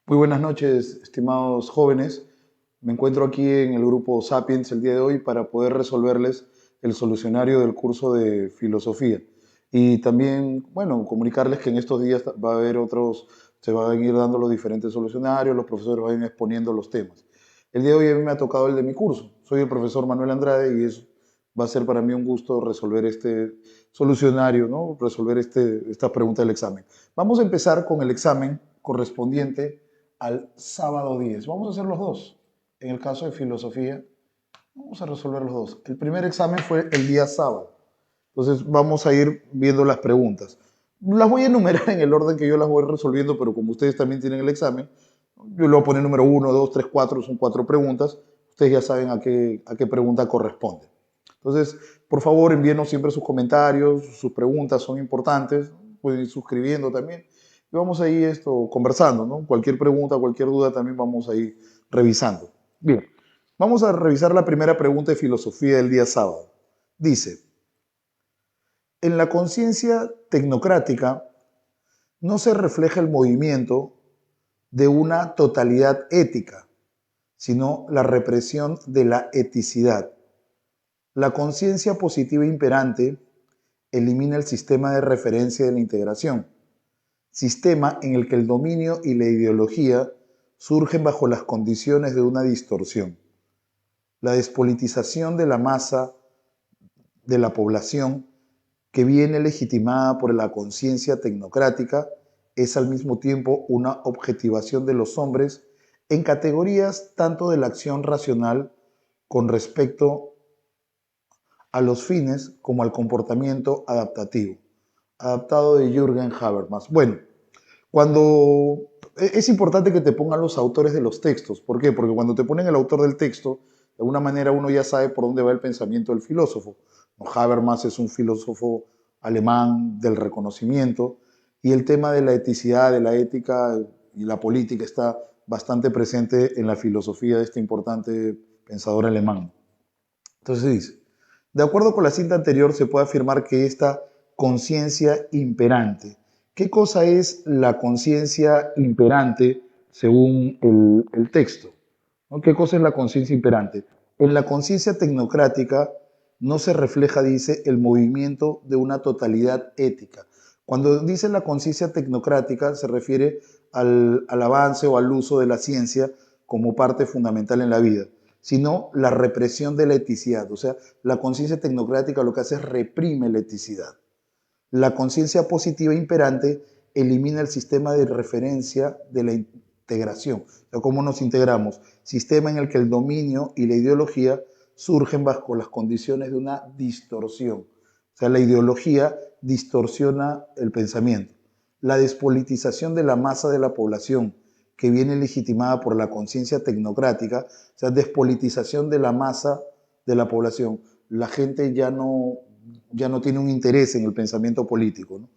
Muy buenas noches, estimados jóvenes. Me encuentro aquí en el grupo Sapiens el día de hoy para poder resolverles el solucionario del curso de filosofía. Y también, bueno, comunicarles que en estos días va a haber otros, se van a ir dando los diferentes solucionarios, los profesores van a ir exponiendo los temas. El día de hoy a mí me ha tocado el de mi curso. Soy el profesor Manuel Andrade y va a ser para mí un gusto resolver este solucionario, ¿no? Resolver esta pregunta del examen. Vamos a empezar con el examen correspondiente al sábado 10. Vamos a hacer los dos. En el caso de filosofía, vamos a resolver los dos. El primer examen fue el día sábado. Entonces vamos a ir viendo las preguntas. Las voy a enumerar en el orden que yo las voy resolviendo, pero como ustedes también tienen el examen, yo le voy a poner número 1, 2, 3, 4, son 4 preguntas. Ustedes ya saben a qué pregunta corresponde. Entonces, por favor, envíenos siempre sus comentarios, sus preguntas son importantes. Pueden ir suscribiendo también. Y vamos a ir conversando, ¿no? Cualquier pregunta, cualquier duda también vamos a ir revisando. Bien, vamos a revisar la primera pregunta de filosofía del día sábado. Dice, en la conciencia tecnocrática no se refleja el movimiento de una totalidad ética, sino la represión de la eticidad. La conciencia positiva imperante elimina el sistema de referencia de la integración, sistema en el que el dominio y la ideología surgen bajo las condiciones de una distorsión. La despolitización de la masa de la población que viene legitimada por la conciencia tecnocrática es al mismo tiempo una objetivación de los hombres en categorías tanto de la acción racional con respecto a los fines como al comportamiento adaptativo. Adaptado de Jürgen Habermas. Bueno, es importante que te pongan los autores de los textos. ¿Por qué? Porque cuando te ponen el autor del texto, de alguna manera uno ya sabe por dónde va el pensamiento del filósofo. Habermas es un filósofo alemán del reconocimiento y el tema de la eticidad, de la ética y la política está bastante presente en la filosofía de este importante pensador alemán. Entonces dice, de acuerdo con la cinta anterior se puede afirmar que esta conciencia imperante. ¿Qué cosa es la conciencia imperante según el texto? ¿No? ¿Qué cosa es la conciencia imperante? En la conciencia tecnocrática no se refleja, dice, el movimiento de una totalidad ética. Cuando dice la conciencia tecnocrática se refiere al avance o al uso de la ciencia como parte fundamental en la vida, sino la represión de la eticidad. O sea, la conciencia tecnocrática lo que hace es reprime la eticidad. La conciencia positiva imperante elimina el sistema de referencia de la integración. O sea, ¿cómo nos integramos? Sistema en el que el dominio y la ideología surgen bajo las condiciones de una distorsión. O sea, la ideología distorsiona el pensamiento. La despolitización de la masa de la población, que viene legitimada por la conciencia tecnocrática, o sea, despolitización de la masa de la población. La gente ya no tiene un interés en el pensamiento político, ¿no?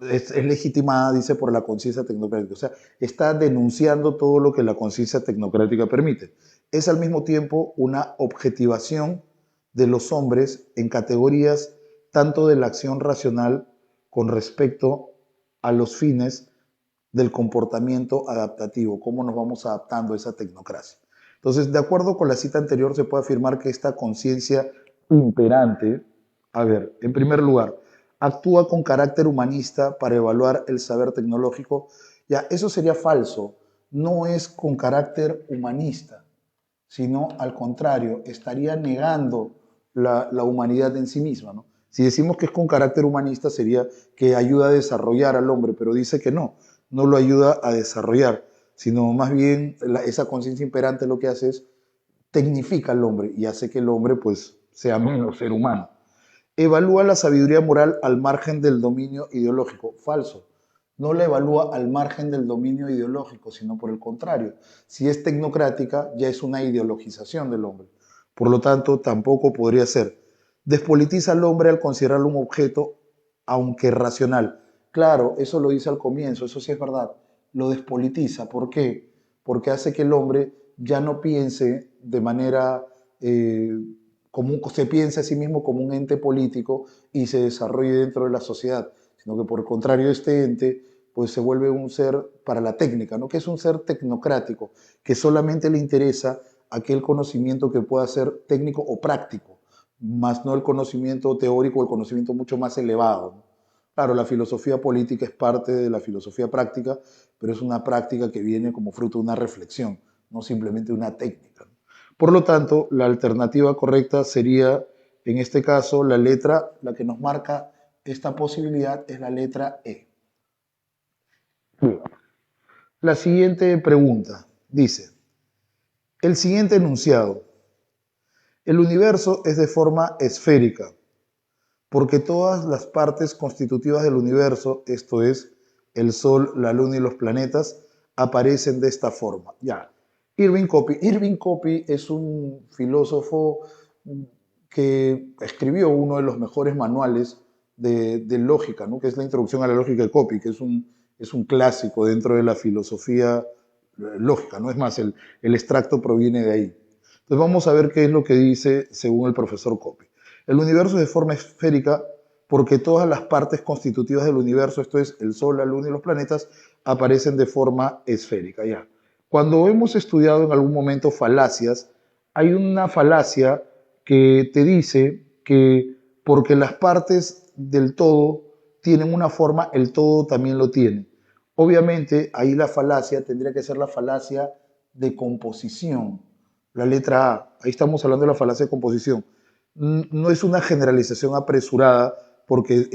Es legitimada, dice, por la conciencia tecnocrática. O sea, está denunciando todo lo que la conciencia tecnocrática permite. Es al mismo tiempo una objetivación de los hombres en categorías tanto de la acción racional con respecto a los fines del comportamiento adaptativo, cómo nos vamos adaptando a esa tecnocracia. Entonces, de acuerdo con la cita anterior, se puede afirmar que esta conciencia imperante, a ver, en primer lugar, actúa con carácter humanista para evaluar el saber tecnológico. Ya, eso sería falso. No es con carácter humanista, sino al contrario, estaría negando la humanidad en sí misma, ¿no? Si decimos que es con carácter humanista, sería que ayuda a desarrollar al hombre, pero dice que no lo ayuda a desarrollar, sino más bien esa conciencia imperante lo que hace es tecnifica al hombre y hace que el hombre pues sea menos ser humano. Evalúa la sabiduría moral al margen del dominio ideológico. Falso. No la evalúa al margen del dominio ideológico, sino por el contrario. Si es tecnocrática, ya es una ideologización del hombre. Por lo tanto, tampoco podría ser. Despolitiza al hombre al considerarlo un objeto, aunque racional. Claro, eso lo dice al comienzo, eso sí es verdad. Lo despolitiza. ¿Por qué? Porque hace que el hombre ya no piense de manera se piensa a sí mismo como un ente político y se desarrolle dentro de la sociedad, sino que por el contrario este ente pues se vuelve un ser para la técnica, ¿no? Que es un ser tecnocrático, que solamente le interesa aquel conocimiento que pueda ser técnico o práctico, más no el conocimiento teórico, el conocimiento mucho más elevado, ¿no? Claro, la filosofía política es parte de la filosofía práctica, pero es una práctica que viene como fruto de una reflexión, no simplemente una técnica, ¿no? Por lo tanto, la alternativa correcta sería, en este caso, la que nos marca esta posibilidad es la letra E. La siguiente pregunta dice, el siguiente enunciado, el universo es de forma esférica, porque todas las partes constitutivas del universo, esto es, el Sol, la Luna y los planetas, aparecen de esta forma. Ya. Irving Copy. Irving Copy es un filósofo que escribió uno de los mejores manuales de lógica, ¿no? Que es la introducción a la lógica de Copy, que es un clásico dentro de la filosofía lógica, ¿no? Es más, el extracto proviene de ahí. Entonces vamos a ver qué es lo que dice según el profesor Copy. El universo es de forma esférica porque todas las partes constitutivas del universo, esto es el Sol, la Luna y los planetas, aparecen de forma esférica. Ya. Cuando hemos estudiado en algún momento falacias, hay una falacia que te dice que porque las partes del todo tienen una forma, el todo también lo tiene. Obviamente, ahí la falacia tendría que ser la falacia de composición. La letra A, ahí estamos hablando de la falacia de composición. No es una generalización apresurada porque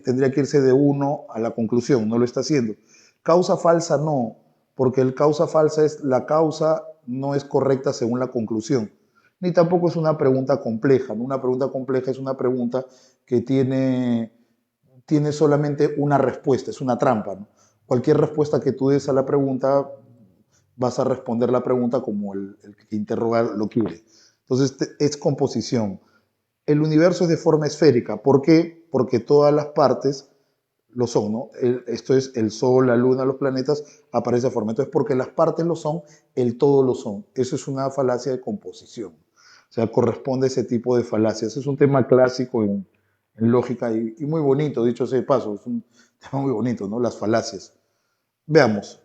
tendría que irse de uno a la conclusión, no lo está haciendo. Causa falsa no, porque el causa falsa es la causa no es correcta según la conclusión. Ni tampoco es una pregunta compleja, ¿no? Una pregunta compleja es una pregunta que tiene solamente una respuesta, es una trampa, ¿no? Cualquier respuesta que tú des a la pregunta, vas a responder la pregunta como el que interroga lo quiere. Entonces, es composición. El universo es de forma esférica. ¿Por qué? Porque todas las partes lo son, ¿no? Esto es el Sol, la Luna, los planetas, aparece de forma. Entonces, porque las partes lo son, el todo lo son. Eso es una falacia de composición. O sea, corresponde a ese tipo de falacias. Es un tema clásico en lógica y muy bonito, dicho sea de paso. Es un tema muy bonito, ¿no? Las falacias. Veamos.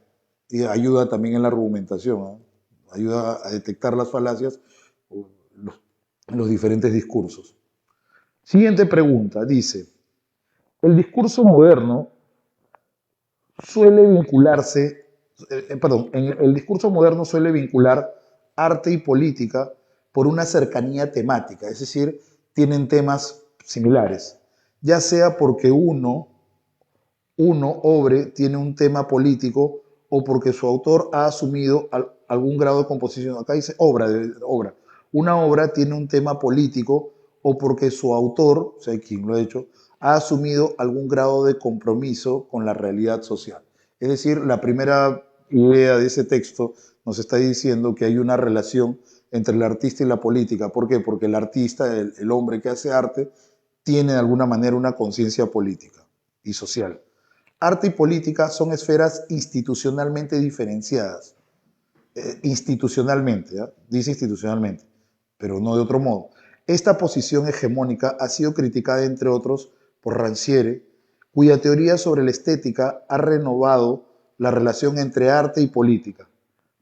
Y ayuda también en la argumentación, ¿no? Ayuda a detectar las falacias en los diferentes discursos. Siguiente pregunta, dice, el discurso moderno suele vincularse, el discurso moderno suele vincular arte y política por una cercanía temática, es decir, tienen temas similares, ya sea porque uno, obre, tiene un tema político o porque su autor ha asumido algún grado de composición. Acá dice obra. Una obra tiene un tema político o porque su autor, o sea, quien lo ha hecho, ha asumido algún grado de compromiso con la realidad social. Es decir, la primera idea de ese texto nos está diciendo que hay una relación entre el artista y la política. ¿Por qué? Porque el artista, el hombre que hace arte, tiene de alguna manera una conciencia política y social. Arte y política son esferas institucionalmente diferenciadas. Institucionalmente, ¿eh? Dice institucionalmente, pero no de otro modo. Esta posición hegemónica ha sido criticada, entre otros, por Rancière, cuya teoría sobre la estética ha renovado la relación entre arte y política.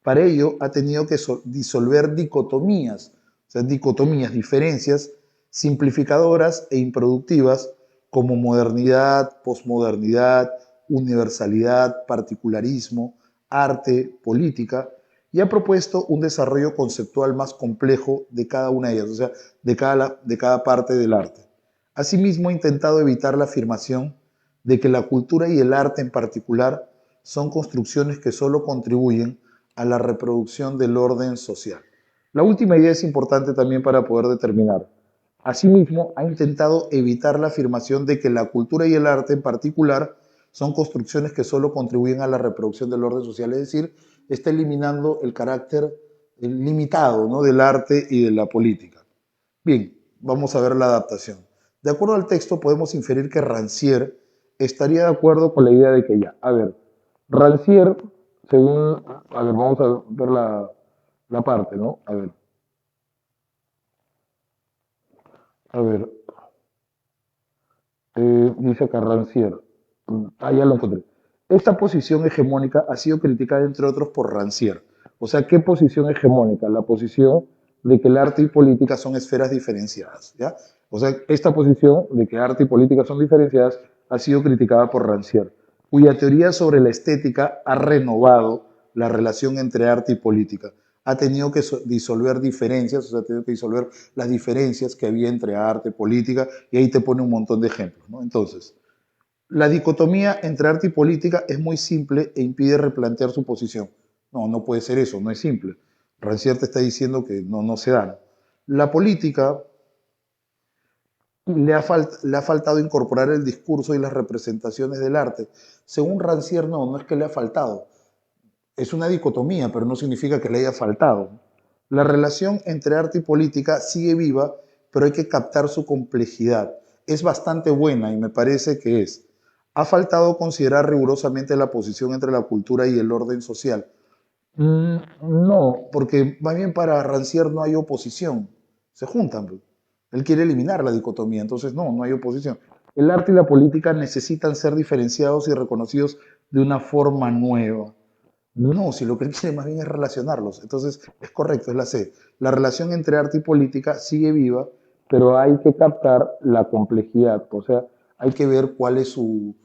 Para ello, ha tenido que disolver dicotomías, o sea, diferencias simplificadoras e improductivas como modernidad, posmodernidad, universalidad, particularismo, arte, política, y ha propuesto un desarrollo conceptual más complejo de cada una de ellas, o sea, de cada parte del arte. Asimismo, ha intentado evitar la afirmación de que la cultura y el arte en particular son construcciones que solo contribuyen a la reproducción del orden social. La última idea es importante también para poder determinar. Asimismo, ha intentado evitar la afirmación de que la cultura y el arte en particular son construcciones que solo contribuyen a la reproducción del orden social, es decir, está eliminando el carácter limitado, ¿no?, del arte y de la política. Bien, vamos a ver la adaptación. De acuerdo al texto, podemos inferir que Rancière estaría de acuerdo con la idea de que ya, a ver, Rancière, según, a ver, vamos a ver la parte, ¿no? A ver, dice acá Rancière, ya lo encontré. Esta posición hegemónica ha sido criticada, entre otros, por Rancière. O sea, ¿qué posición hegemónica? La posición de que el arte y política son esferas diferenciadas, ¿ya? O sea, esta posición de que arte y política son diferenciadas ha sido criticada por Rancière, cuya teoría sobre la estética ha renovado la relación entre arte y política. Ha tenido que disolver diferencias, o sea, ha tenido que disolver las diferencias que había entre arte y política, y ahí te pone un montón de ejemplos, ¿no? Entonces, la dicotomía entre arte y política es muy simple e impide replantear su posición. No, no puede ser eso, no es simple. Rancière te está diciendo que no se da. La política le ha faltado incorporar el discurso y las representaciones del arte. Según Rancière, no es que le ha faltado. Es una dicotomía, pero no significa que le haya faltado. La relación entre arte y política sigue viva, pero hay que captar su complejidad. Es bastante buena y me parece que es. Ha faltado considerar rigurosamente la posición entre la cultura y el orden social. No, porque más bien para Rancière no hay oposición. Se juntan, pues. Él quiere eliminar la dicotomía, entonces no hay oposición. El arte y la política necesitan ser diferenciados y reconocidos de una forma nueva. No, si lo que él quiere más bien es relacionarlos. Entonces, es correcto, es la C. La relación entre arte y política sigue viva, pero hay que captar la complejidad, o sea, hay que ver cuál es su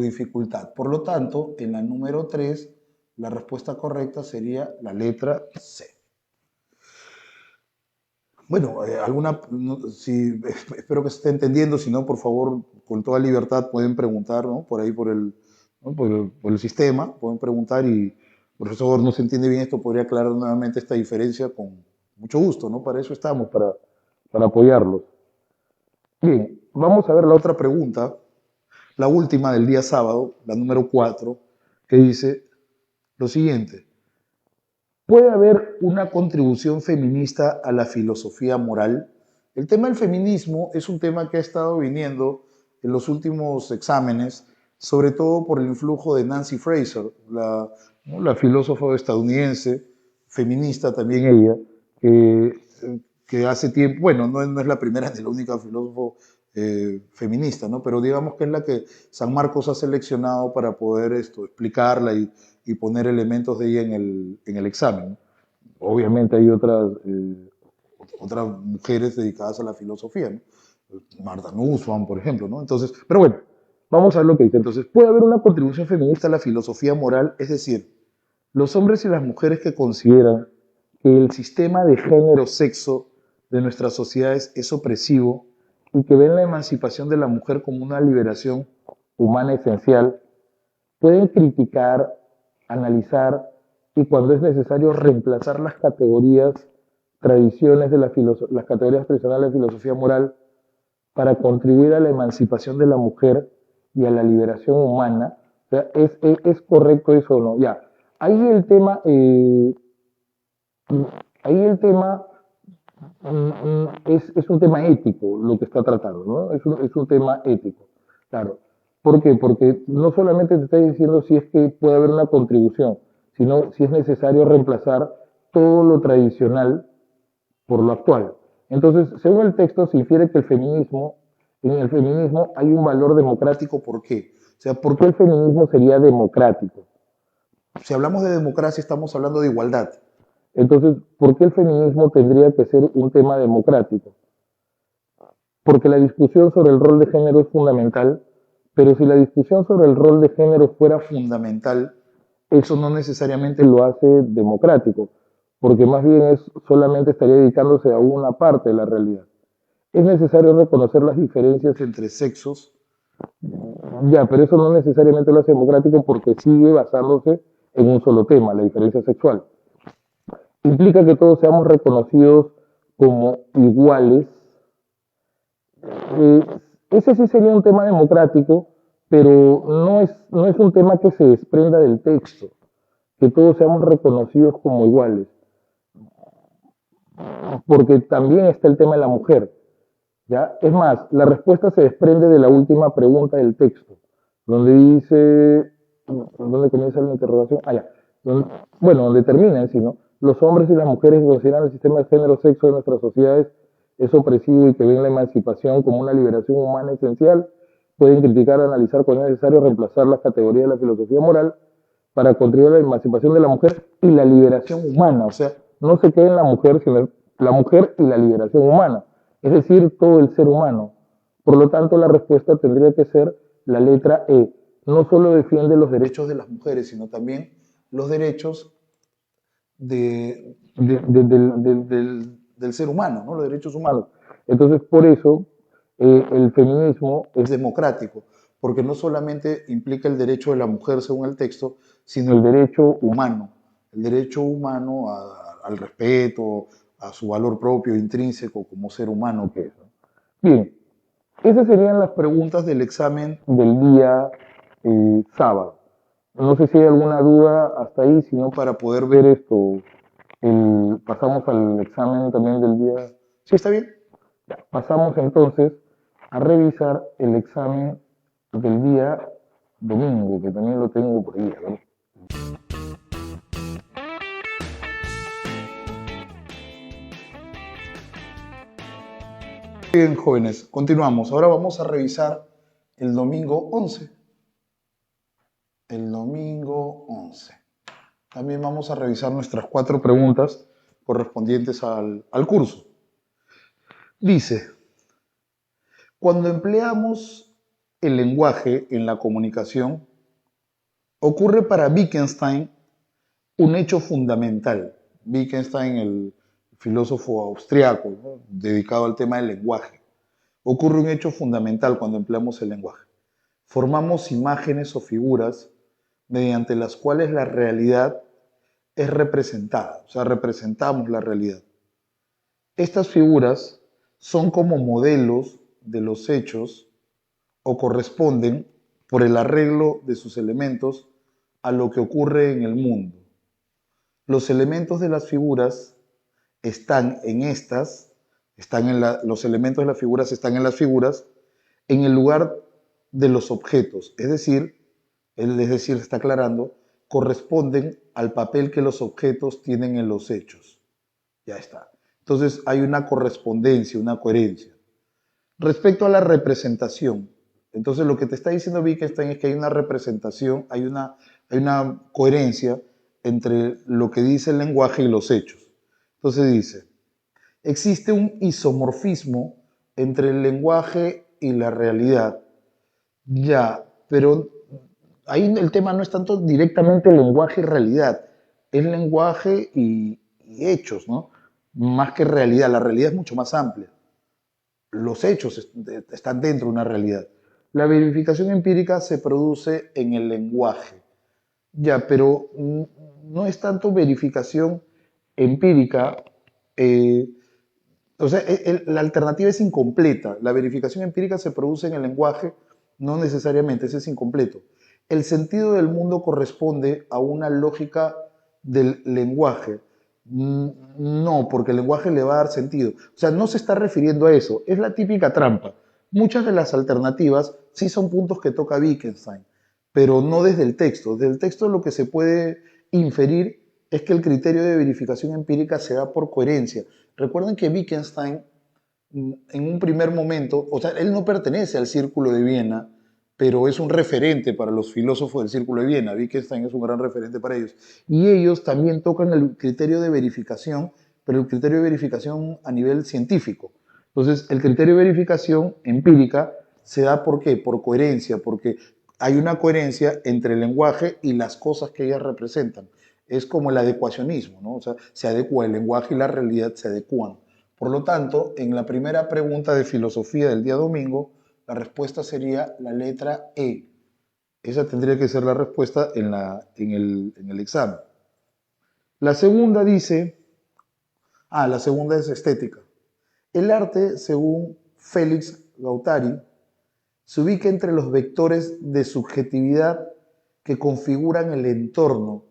dificultad. Por lo tanto, en la número 3, la respuesta correcta sería la letra C. Bueno, si, espero que se esté entendiendo, si no, por favor, con toda libertad pueden preguntar, ¿no? Por ahí, ¿no? por el sistema, pueden preguntar y, profesor, no se entiende bien esto, podría aclarar nuevamente esta diferencia con mucho gusto, ¿no? Para eso estamos, para apoyarlos. Bien, vamos a ver la otra pregunta, la última del día sábado, la número 4, que dice lo siguiente. ¿Puede haber una contribución feminista a la filosofía moral? El tema del feminismo es un tema que ha estado viniendo en los últimos exámenes, sobre todo por el influjo de Nancy Fraser, la filósofa estadounidense, feminista también ella, que hace tiempo, bueno, no es la primera ni la única filósofo feminista, ¿no? Pero digamos que es la que San Marcos ha seleccionado para poder explicarla y poner elementos de ella en el examen. Obviamente hay otras mujeres dedicadas a la filosofía, ¿no? Martha Nussbaum, por ejemplo, ¿no? Entonces, pero bueno, vamos a ver lo que dice. Entonces, puede haber una contribución feminista a la filosofía moral, es decir, los hombres y las mujeres que consideran que el sistema de género-sexo de nuestras sociedades es opresivo y que ven la emancipación de la mujer como una liberación humana esencial, pueden criticar, analizar y cuando es necesario reemplazar las categorías tradiciones de las categorías tradicionales de filosofía moral para contribuir a la emancipación de la mujer y a la liberación humana. O sea, ¿es correcto eso o no? Ya. Ahí el tema, ahí el tema es un tema ético lo que está tratando, ¿no? Es un tema ético, claro. ¿Por qué? Porque no solamente te está diciendo si es que puede haber una contribución, sino si es necesario reemplazar todo lo tradicional por lo actual. Entonces, según el texto, se infiere que en el feminismo hay un valor democrático. ¿Por qué? O sea, ¿por qué el feminismo sería democrático? Si hablamos de democracia, estamos hablando de igualdad. Entonces, ¿por qué el feminismo tendría que ser un tema democrático? Porque la discusión sobre el rol de género es fundamental, pero si la discusión sobre el rol de género fuera fundamental, eso no necesariamente lo hace democrático, porque más bien solamente estaría dedicándose a una parte de la realidad. Es necesario reconocer las diferencias entre sexos, ya, pero eso no necesariamente lo hace democrático porque sigue basándose en un solo tema, la diferencia sexual. Implica que todos seamos reconocidos como iguales. Eh, Ese sí sería un tema democrático, pero no es un tema que se desprenda del texto, que todos seamos reconocidos como iguales, porque también está el tema de la mujer. ¿Ya? Es más, la respuesta se desprende de la última pregunta del texto, donde dice, ¿dónde comienza la interrogación? Ah, ya. Donde termina en sí, ¿no? Los hombres y las mujeres que consideran el sistema de género-sexo de nuestras sociedades es opresivo y que ven la emancipación como una liberación humana esencial, pueden criticar, analizar cuando es necesario, reemplazar las categorías de la filosofía moral para contribuir a la emancipación de la mujer y la liberación humana. O sea, no se queda en la mujer, sino la mujer y la liberación humana, es decir, todo el ser humano. Por lo tanto, la respuesta tendría que ser la letra E. No solo defiende los derechos de las mujeres, sino también los derechos del ser humano, ¿no? Los derechos humanos. humanos. Entonces, por eso, el feminismo Es democrático, porque no solamente implica el derecho de la mujer según el texto, sino el derecho humano, el derecho humano al respeto, a su valor propio, intrínseco como ser humano que es. Bien, esas serían las Preguntas del examen. del día sábado. No sé si hay alguna duda hasta ahí, sino Para poder ver esto, pasamos al examen también del día. ¿Sí está bien? Ya, pasamos entonces a revisar el examen del día domingo, que también lo tengo por ahí, ¿no? Bien, jóvenes, continuamos. Ahora vamos a revisar el domingo 11. El domingo 11. También vamos a revisar nuestras 4 preguntas correspondientes al curso. Dice, cuando empleamos el lenguaje en la comunicación, ocurre para Wittgenstein un hecho fundamental. Wittgenstein, el filósofo austriaco, ¿no?, dedicado al tema del lenguaje. Ocurre un hecho fundamental cuando empleamos el lenguaje. Formamos imágenes o figuras mediante las cuales la realidad es representada, o sea, representamos la realidad. Estas figuras son como modelos de los hechos o corresponden, por el arreglo de sus elementos, a lo que ocurre en el mundo. Los elementos de las figuras están en estas, los elementos de las figuras están en las figuras, en el lugar de los objetos, es decir, está aclarando, corresponden al papel que los objetos tienen en los hechos. Ya está. Entonces hay una correspondencia, una coherencia. Respecto a la representación, entonces lo que te está diciendo Wittgenstein es que hay una representación, hay una coherencia entre lo que dice el lenguaje y los hechos. Entonces dice, existe un isomorfismo entre el lenguaje y la realidad. Ya, pero ahí el tema no es tanto directamente lenguaje y realidad, es lenguaje y hechos, ¿no? Más que realidad. La realidad es mucho más amplia. Los hechos están dentro de una realidad. La verificación empírica se produce en el lenguaje. Ya, pero no es tanto verificación empírica, eh, o sea, la alternativa es incompleta. La verificación empírica se produce en el lenguaje, no necesariamente, ese es incompleto. El sentido del mundo corresponde a una lógica del lenguaje. No, porque el lenguaje le va a dar sentido. O sea, no se está refiriendo a eso. Es la típica trampa. Muchas de las alternativas sí son puntos que toca Wittgenstein, pero no desde el texto. Desde el texto lo que se puede inferir es que el criterio de verificación empírica se da por coherencia. Recuerden que Wittgenstein, en un primer momento, o sea, él no pertenece al Círculo de Viena, pero es un referente para los filósofos del Círculo de Viena. Wittgenstein es un gran referente para ellos. Y ellos también tocan el criterio de verificación, pero el criterio de verificación a nivel científico. Entonces, el criterio de verificación empírica se da ¿por qué? Por coherencia, porque hay una coherencia entre el lenguaje y las cosas que ellas representan. Es como el adecuacionismo, ¿no? O sea, se adecua el lenguaje y la realidad se adecuan. Por lo tanto, en la primera pregunta de filosofía del día domingo, la respuesta sería la letra E. Esa tendría que ser la respuesta en el examen. La segunda dice, la segunda es estética. El arte, según Félix Guattari, se ubica entre los vectores de subjetividad que configuran el entorno,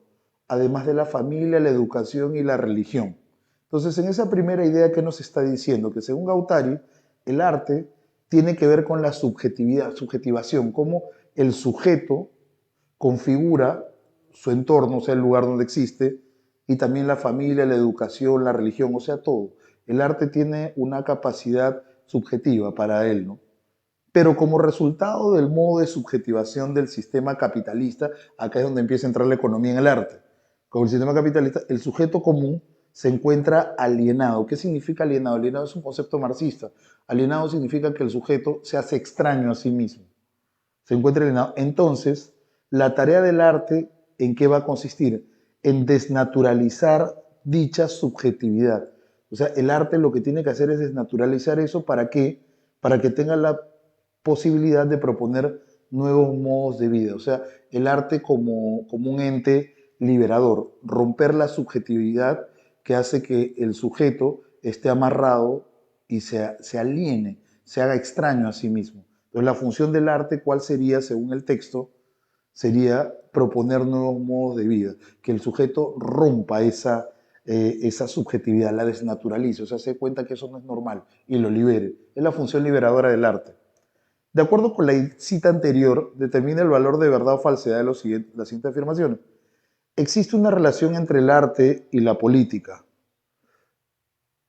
además de la familia, la educación y la religión. Entonces, en esa primera idea, ¿qué nos está diciendo? Que según Guattari, el arte tiene que ver con la subjetividad, subjetivación, cómo el sujeto configura su entorno, o sea, el lugar donde existe, y también la familia, la educación, la religión, o sea, todo. El arte tiene una capacidad subjetiva para él, ¿no? Pero como resultado del modo de subjetivación del sistema capitalista, acá es donde empieza a entrar la economía en el arte. Con el sistema capitalista, el sujeto común se encuentra alienado. ¿Qué significa alienado? Alienado es un concepto marxista. Alienado significa que el sujeto se hace extraño a sí mismo, se encuentra alienado. Entonces, la tarea del arte, ¿en qué va a consistir? En desnaturalizar dicha subjetividad. O sea, el arte lo que tiene que hacer es desnaturalizar eso. ¿Para qué? Para que tenga la posibilidad de proponer nuevos modos de vida. O sea, el arte como un ente liberador, romper la subjetividad que hace que el sujeto esté amarrado y se aliene, se haga extraño a sí mismo. Entonces, la función del arte, ¿cuál sería, según el texto? Sería proponer nuevos modos de vida, que el sujeto rompa esa subjetividad, la desnaturalice, o sea, se dé cuenta que eso no es normal y lo libere. Es la función liberadora del arte. De acuerdo con la cita anterior, determina el valor de verdad o falsedad de las siguientes afirmaciones. Existe una relación entre el arte y la política.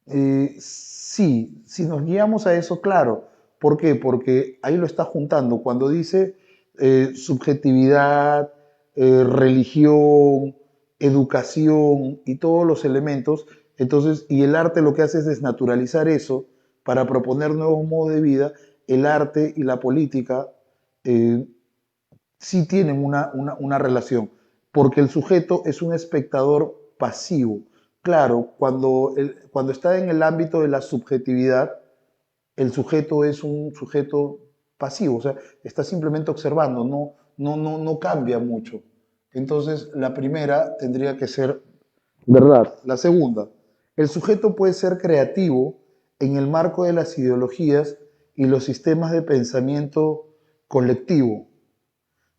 Sí, si nos guiamos a eso, claro. ¿Por qué? Porque ahí lo está juntando. Cuando dice subjetividad, religión, educación y todos los elementos, entonces, y el arte lo que hace es desnaturalizar eso para proponer nuevos modos de vida. El arte y la política eh, sí tienen una relación, porque el sujeto es un espectador pasivo. Claro, cuando está en el ámbito de la subjetividad, el sujeto es un sujeto pasivo, o sea, está simplemente observando, no cambia mucho. Entonces, la primera tendría que ser verdad. La segunda, el sujeto puede ser creativo en el marco de las ideologías y los sistemas de pensamiento colectivo.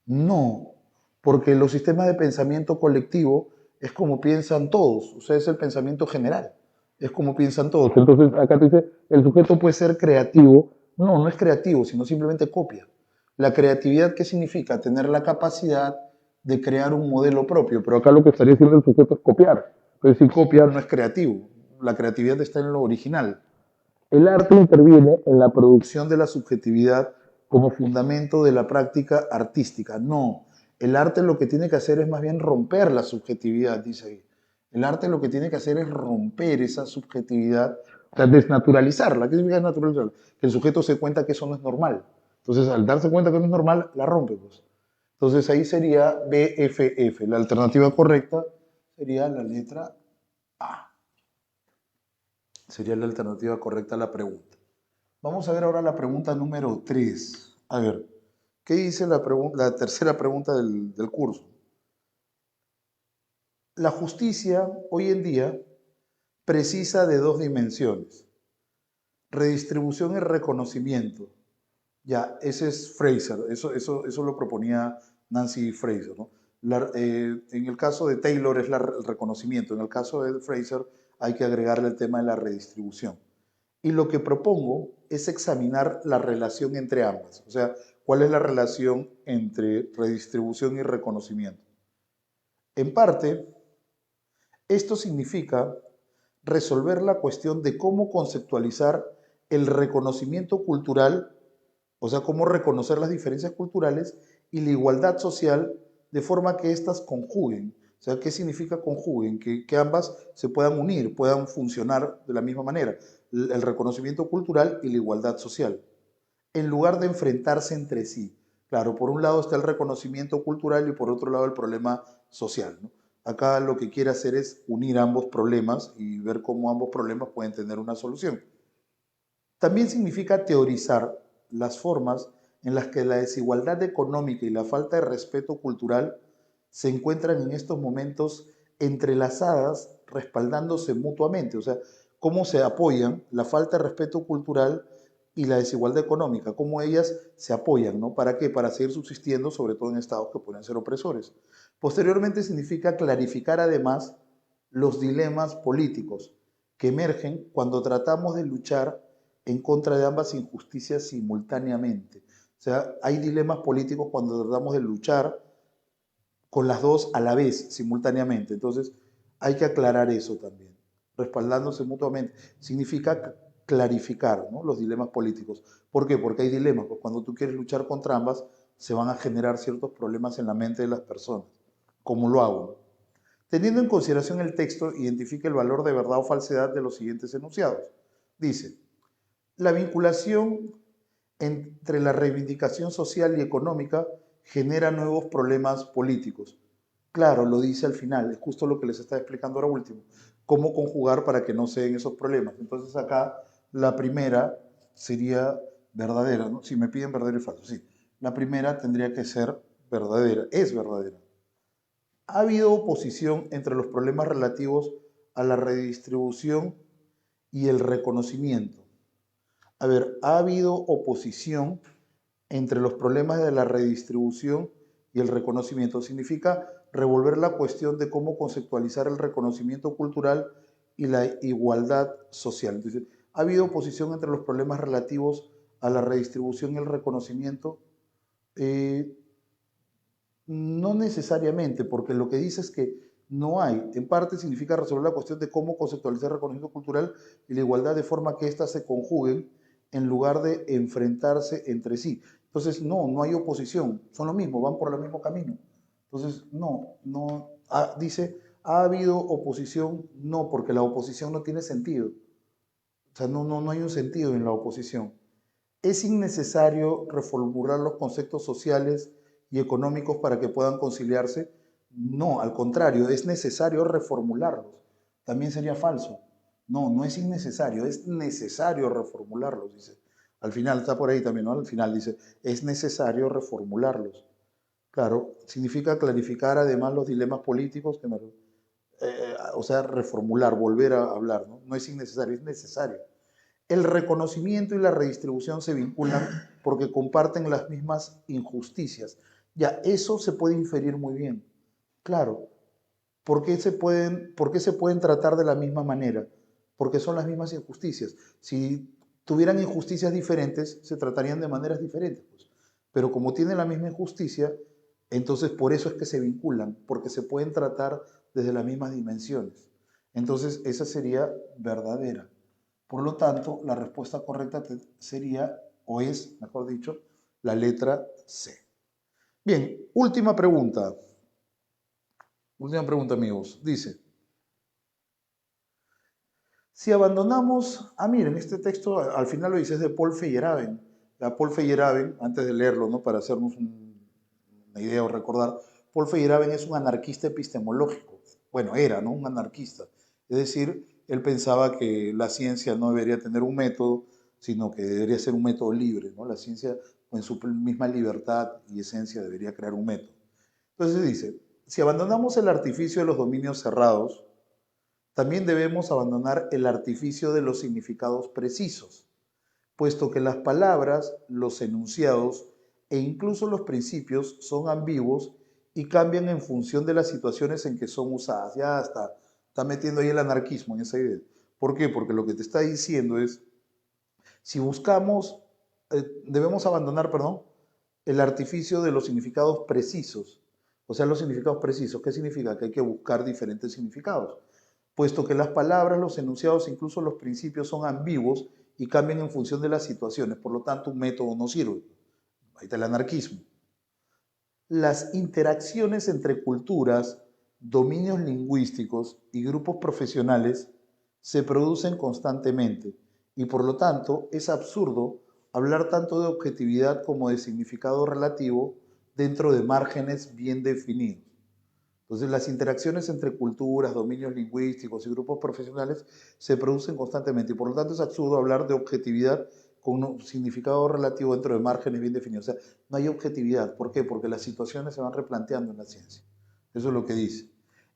No, porque los sistemas de pensamiento colectivo es como piensan todos, o sea, es el pensamiento general, es como piensan todos. Entonces, acá te dice, el sujeto puede ser creativo. No, no es creativo, sino simplemente copia. La creatividad, ¿qué significa? Tener la capacidad de crear un modelo propio, pero acá lo que estaría haciendo el sujeto es copiar. Pero si copia no es creativo, la creatividad está en lo original. El arte interviene en la producción de la subjetividad como fundamento de la práctica artística. No, el arte lo que tiene que hacer es más bien romper la subjetividad, dice ahí. El arte lo que tiene que hacer es romper esa subjetividad, o sea, desnaturalizarla. ¿Qué significa desnaturalizarla? Que el sujeto se dé cuenta que eso no es normal. Entonces, al darse cuenta que no es normal, la rompe, pues. Entonces, ahí sería BFF. La alternativa correcta sería la letra A. Sería la alternativa correcta a la pregunta. Vamos a ver ahora la pregunta número 3. A ver, ¿qué dice la tercera pregunta del curso? La justicia hoy en día precisa de dos dimensiones, redistribución y reconocimiento. Ya, ese es Fraser, eso lo proponía Nancy Fraser, ¿no? En el caso de Taylor es el reconocimiento, en el caso de Fraser hay que agregarle el tema de la redistribución. Y lo que propongo es examinar la relación entre ambas, o sea, cuál es la relación entre redistribución y reconocimiento. En parte, esto significa resolver la cuestión de cómo conceptualizar el reconocimiento cultural, o sea, cómo reconocer las diferencias culturales y la igualdad social de forma que éstas conjuguen. O sea, ¿qué significa conjuguen? Que ambas se puedan unir, puedan funcionar de la misma manera. El reconocimiento cultural y la igualdad social, en lugar de enfrentarse entre sí. Claro, por un lado está el reconocimiento cultural y por otro lado el problema social, ¿no? Acá lo que quiere hacer es unir ambos problemas y ver cómo ambos problemas pueden tener una solución. También significa teorizar las formas en las que la desigualdad económica y la falta de respeto cultural se encuentran en estos momentos entrelazadas, respaldándose mutuamente. O sea, cómo se apoyan la falta de respeto cultural y la desigualdad económica, cómo ellas se apoyan, ¿no? ¿Para qué? Para seguir subsistiendo, sobre todo en estados que pueden ser opresores. Posteriormente significa clarificar además los dilemas políticos que emergen cuando tratamos de luchar en contra de ambas injusticias simultáneamente. O sea, hay dilemas políticos cuando tratamos de luchar con las dos a la vez, simultáneamente. Entonces, hay que aclarar eso también, respaldándose mutuamente. Significa clarificar, ¿no?, los dilemas políticos. ¿Por qué? Porque hay dilemas. Pues cuando tú quieres luchar contra ambas, se van a generar ciertos problemas en la mente de las personas. ¿Cómo lo hago? Teniendo en consideración el texto, identifica el valor de verdad o falsedad de los siguientes enunciados. Dice, la vinculación entre la reivindicación social y económica genera nuevos problemas políticos. Claro, lo dice al final, es justo lo que les estaba explicando ahora último, cómo conjugar para que no se den esos problemas. Entonces acá la primera sería verdadera, ¿no? Si me piden verdadero y falso, sí. La primera tendría que ser verdadera, es verdadera. Ha habido oposición entre los problemas relativos a la redistribución y el reconocimiento. A ver, ha habido oposición entre los problemas de la redistribución y el reconocimiento. Significa revolver la cuestión de cómo conceptualizar el reconocimiento cultural y la igualdad social. Entonces, ¿ha habido oposición entre los problemas relativos a la redistribución y el reconocimiento? Eh, no necesariamente, porque lo que dice es que no hay. En parte significa resolver la cuestión de cómo conceptualizar el reconocimiento cultural y la igualdad de forma que éstas se conjuguen en lugar de enfrentarse entre sí. Entonces, no hay oposición, son lo mismo, van por el mismo camino. Entonces, dice, ¿ha habido oposición? No, porque la oposición no tiene sentido. O sea, no hay un sentido en la oposición. ¿Es innecesario reformular los conceptos sociales y económicos para que puedan conciliarse? No, al contrario, es necesario reformularlos. También sería falso. No es innecesario, es necesario reformularlos, dice. Al final está por ahí también, ¿no? Al final dice, es necesario reformularlos. Claro, significa clarificar además los dilemas políticos, o sea, reformular, volver a hablar, ¿no? No es innecesario, es necesario. El reconocimiento y la redistribución se vinculan porque comparten las mismas injusticias. Ya, eso se puede inferir muy bien. Claro, ¿por qué se pueden tratar de la misma manera? Porque son las mismas injusticias. Si tuvieran injusticias diferentes, se tratarían de maneras diferentes, pues. Pero como tienen la misma injusticia, entonces por eso es que se vinculan, porque se pueden tratar desde las mismas dimensiones. Entonces, esa sería verdadera. Por lo tanto, la respuesta correcta sería, o es, mejor dicho, la letra C. Bien, última pregunta. Última pregunta, amigos. Dice, si abandonamos, miren, este texto al final lo dice, es de Paul Feyerabend. Paul Feyerabend, antes de leerlo, ¿no?, para hacernos una idea o recordar, Paul Feyerabend es un anarquista epistemológico. Bueno, era, ¿no?, un anarquista. Es decir, él pensaba que la ciencia no debería tener un método, sino que debería ser un método libre, ¿no? La ciencia, en su misma libertad y esencia, debería crear un método. Entonces dice, si abandonamos el artificio de los dominios cerrados, también debemos abandonar el artificio de los significados precisos, puesto que las palabras, los enunciados e incluso los principios son ambiguos y cambian en función de las situaciones en que son usadas. Ya está metiendo ahí el anarquismo en esa idea. ¿Por qué? Porque lo que te está diciendo es, si buscamos, debemos abandonar, perdón, el artificio de los significados precisos. O sea, los significados precisos, ¿qué significa? Que hay que buscar diferentes significados, puesto que las palabras, los enunciados, incluso los principios son ambiguos y cambian en función de las situaciones. Por lo tanto, un método no sirve. Ahí está el anarquismo. Las interacciones entre culturas, dominios lingüísticos y grupos profesionales se producen constantemente y por lo tanto es absurdo hablar tanto de objetividad como de significado relativo dentro de márgenes bien definidos. Entonces, las interacciones entre culturas, dominios lingüísticos y grupos profesionales se producen constantemente y por lo tanto es absurdo hablar de objetividad con un significado relativo dentro de márgenes bien definidos. O sea, no hay objetividad. ¿Por qué? Porque las situaciones se van replanteando en la ciencia. Eso es lo que dice.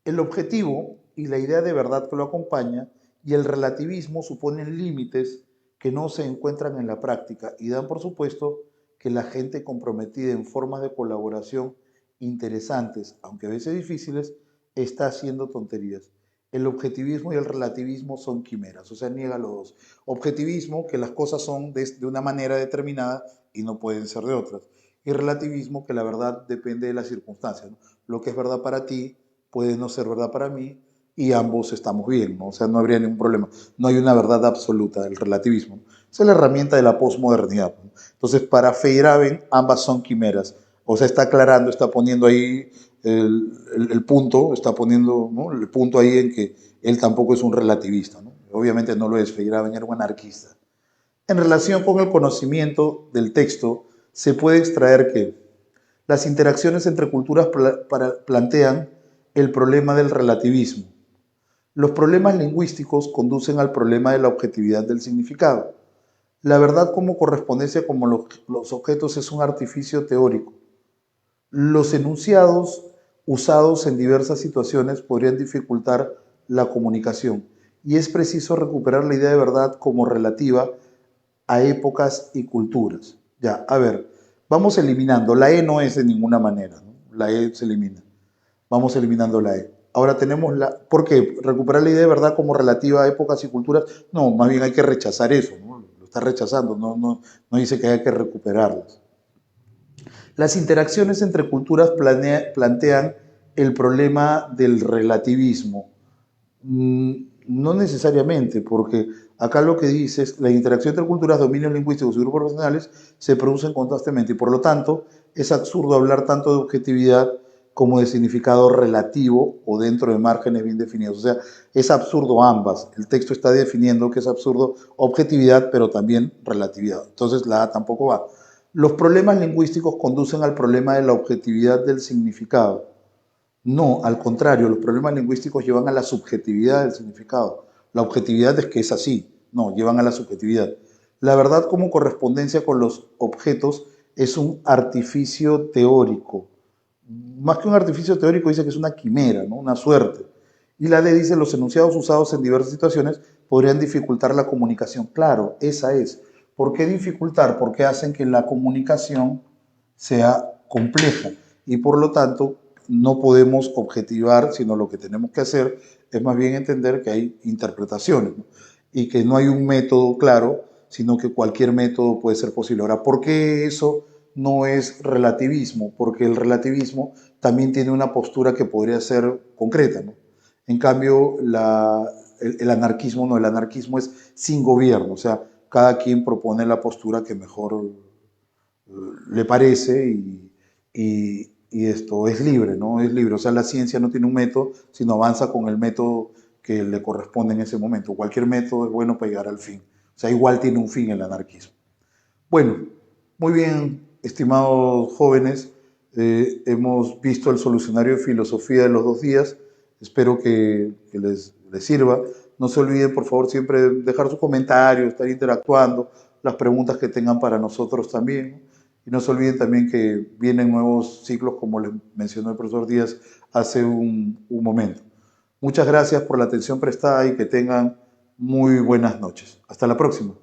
El objetivo y la idea de verdad que lo acompaña y el relativismo suponen límites que no se encuentran en la práctica y dan por supuesto que la gente comprometida en formas de colaboración interesantes, aunque a veces difíciles, está haciendo tonterías. El objetivismo y el relativismo son quimeras, o sea, niega los dos. Objetivismo, que las cosas son de una manera determinada y no pueden ser de otras. Y relativismo, que la verdad depende de las circunstancias, ¿no? Lo que es verdad para ti puede no ser verdad para mí, y ambos estamos bien, ¿no? O sea, no habría ningún problema. No hay una verdad absoluta, el relativismo. Esa es la herramienta de la posmodernidad, ¿no? Entonces, para Feyerabend, ambas son quimeras. O sea, está aclarando, está poniendo ahí el punto, está poniendo, ¿no?, el punto ahí en que él tampoco es un relativista, ¿no? Obviamente no lo es, Feyerabend era un anarquista. En relación con el conocimiento del texto, se puede extraer que las interacciones entre culturas plantean el problema del relativismo. Los problemas lingüísticos conducen al problema de la objetividad del significado. La verdad como correspondencia como los objetos es un artificio teórico. Los enunciados usados en diversas situaciones podrían dificultar la comunicación y es preciso recuperar la idea de verdad como relativa a épocas y culturas. Ya, a ver, vamos eliminando. La E no es de ninguna manera, ¿no? La E se elimina. Vamos eliminando la E. Ahora tenemos la... ¿Por qué? Recuperar la idea de verdad como relativa a épocas y culturas. No, más bien hay que rechazar eso, ¿no? Lo está rechazando, no dice que haya que recuperarlas. Las interacciones entre culturas plantean el problema del relativismo. No necesariamente, porque acá lo que dice es la interacción entre culturas, dominios lingüísticos y grupos profesionales se producen constantemente y por lo tanto es absurdo hablar tanto de objetividad como de significado relativo o dentro de márgenes bien definidos. O sea, es absurdo ambas. El texto está definiendo que es absurdo objetividad, pero también relatividad. Entonces la A tampoco va. Los problemas lingüísticos conducen al problema de la objetividad del significado. No, al contrario, los problemas lingüísticos llevan a la subjetividad del significado. La objetividad es que es así, no, llevan a la subjetividad. La verdad como correspondencia con los objetos es un artificio teórico. Más que un artificio teórico dice que es una quimera, ¿no?, una suerte. Y la D dice los enunciados usados en diversas situaciones podrían dificultar la comunicación. Claro, esa es. ¿Por qué dificultar? Porque hacen que la comunicación sea compleja y por lo tanto no podemos objetivar, sino lo que tenemos que hacer es más bien entender que hay interpretaciones, ¿no?, y que no hay un método claro, sino que cualquier método puede ser posible. Ahora, ¿por qué eso no es relativismo? Porque el relativismo también tiene una postura que podría ser concreta, ¿no? En cambio, el anarquismo no, el anarquismo es sin gobierno, o sea, cada quien propone la postura que mejor le parece y esto es libre, ¿no? Es libre. O sea, la ciencia no tiene un método, sino avanza con el método que le corresponde en ese momento. Cualquier método es bueno para llegar al fin. O sea, igual tiene un fin el anarquismo. Bueno, muy bien, estimados jóvenes, hemos visto el solucionario de filosofía de los 2 días. Espero que les sirva. No se olviden, por favor, siempre dejar sus comentarios, estar interactuando, las preguntas que tengan para nosotros también. Y no se olviden también que vienen nuevos ciclos, como les mencionó el profesor Díaz hace un momento. Muchas gracias por la atención prestada y que tengan muy buenas noches. Hasta la próxima.